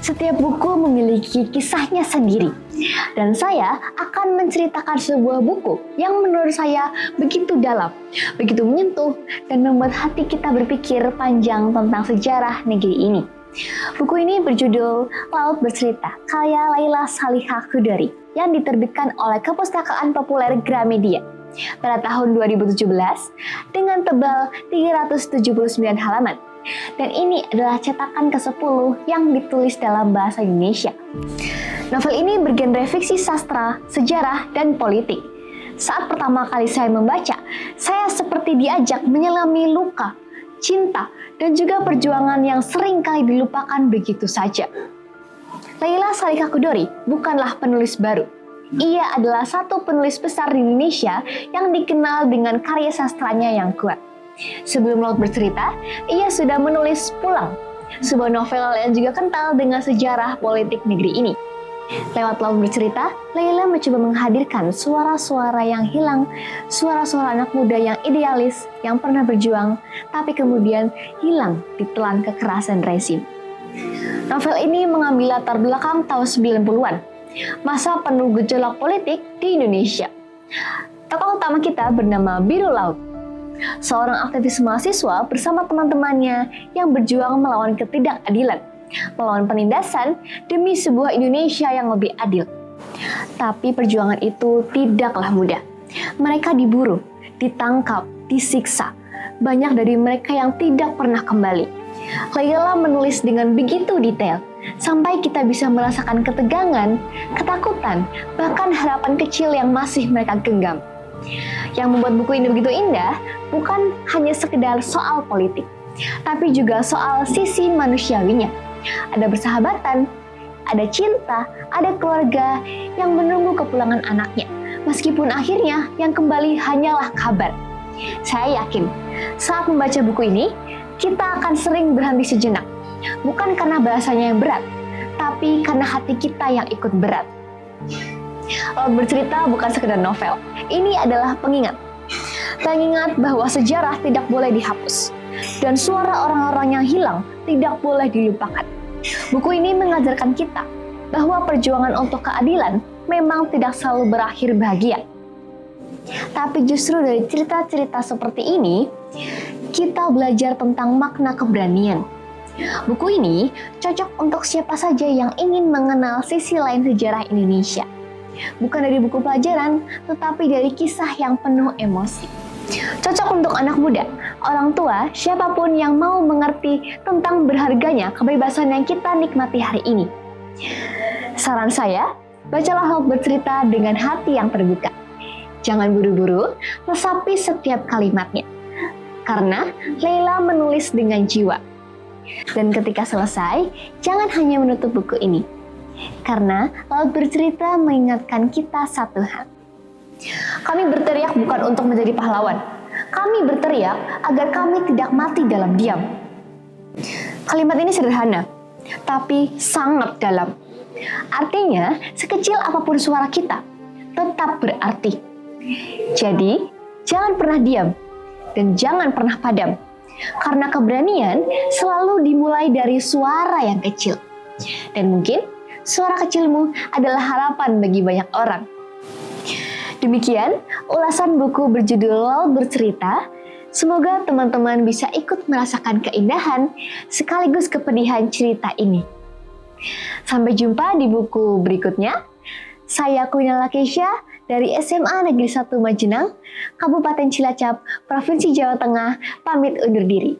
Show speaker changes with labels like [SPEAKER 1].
[SPEAKER 1] Setiap buku memiliki kisahnya sendiri, dan saya akan menceritakan sebuah buku yang menurut saya begitu dalam, begitu menyentuh, dan membuat hati kita berpikir panjang tentang sejarah negeri ini. Buku ini berjudul Laut Bercerita, karya Laila Saliha Chudori, yang diterbitkan oleh Kepustakaan Populer Gramedia pada tahun 2017 dengan tebal 379 halaman. Dan ini adalah cetakan ke-10 yang ditulis dalam bahasa Indonesia. Novel ini bergenre fiksi sastra, sejarah, dan politik. Saat pertama kali saya membaca, saya seperti diajak menyelami luka, cinta, dan juga perjuangan yang sering kali dilupakan begitu saja. Laila Saliha Chudori bukanlah penulis baru. Ia adalah satu penulis besar di Indonesia yang dikenal dengan karya sastranya yang kuat. Sebelum Laut Bercerita, ia sudah menulis Pulang, sebuah novel yang juga kental dengan sejarah politik negeri ini. Lewat Laut Bercerita, Laila mencoba menghadirkan suara-suara yang hilang, suara-suara anak muda yang idealis, yang pernah berjuang, tapi kemudian hilang ditelan kekerasan rezim. Novel ini mengambil latar belakang tahun 90-an, masa penuh gejolak politik di Indonesia. Tokoh utama kita bernama Biru Laut, seorang aktivis mahasiswa bersama teman-temannya yang berjuang melawan ketidakadilan, melawan penindasan demi sebuah Indonesia yang lebih adil. Tapi perjuangan itu tidaklah mudah. Mereka diburu, ditangkap, disiksa. Banyak dari mereka yang tidak pernah kembali. Laila menulis dengan begitu detail, sampai kita bisa merasakan ketegangan, ketakutan, bahkan harapan kecil yang masih mereka genggam. Yang membuat buku ini begitu indah bukan hanya sekedar soal politik, tapi juga soal sisi manusiawinya. Ada persahabatan, ada cinta, ada keluarga yang menunggu kepulangan anaknya, meskipun akhirnya yang kembali hanyalah kabar. Saya yakin saat membaca buku ini, kita akan sering berhenti sejenak, bukan karena bahasanya yang berat, tapi karena hati kita yang ikut berat. Laut Bercerita bukan sekedar novel, ini adalah pengingat. Pengingat bahwa sejarah tidak boleh dihapus, dan suara orang-orang yang hilang tidak boleh dilupakan. Buku ini mengajarkan kita bahwa perjuangan untuk keadilan memang tidak selalu berakhir bahagia. Tapi justru dari cerita-cerita seperti ini, kita belajar tentang makna keberanian. Buku ini cocok untuk siapa saja yang ingin mengenal sisi lain sejarah Indonesia. Bukan dari buku pelajaran, tetapi dari kisah yang penuh emosi. Cocok untuk anak muda, orang tua, siapapun yang mau mengerti tentang berharganya kebebasan yang kita nikmati hari ini. Saran saya, bacalah Laut Bercerita dengan hati yang terbuka. Jangan buru-buru, resapi setiap kalimatnya. Karena Laila menulis dengan jiwa. Dan ketika selesai, jangan hanya menutup buku ini. Karena Laut Bercerita mengingatkan kita satu hal. Kami berteriak bukan untuk menjadi pahlawan. Kami berteriak agar kami tidak mati dalam diam. Kalimat ini sederhana, tapi sangat dalam. Artinya, sekecil apapun suara kita, tetap berarti. Jadi, jangan pernah diam, dan jangan pernah padam. Karena keberanian selalu dimulai dari suara yang kecil. Dan mungkin suara kecilmu adalah harapan bagi banyak orang. Demikian ulasan buku berjudul Laut Bercerita. Semoga teman-teman bisa ikut merasakan keindahan sekaligus kepedihan cerita ini. Sampai jumpa di buku berikutnya. Saya Quinala Keisha dari SMA Negeri 1 Majenang, Kabupaten Cilacap, Provinsi Jawa Tengah, pamit undur diri.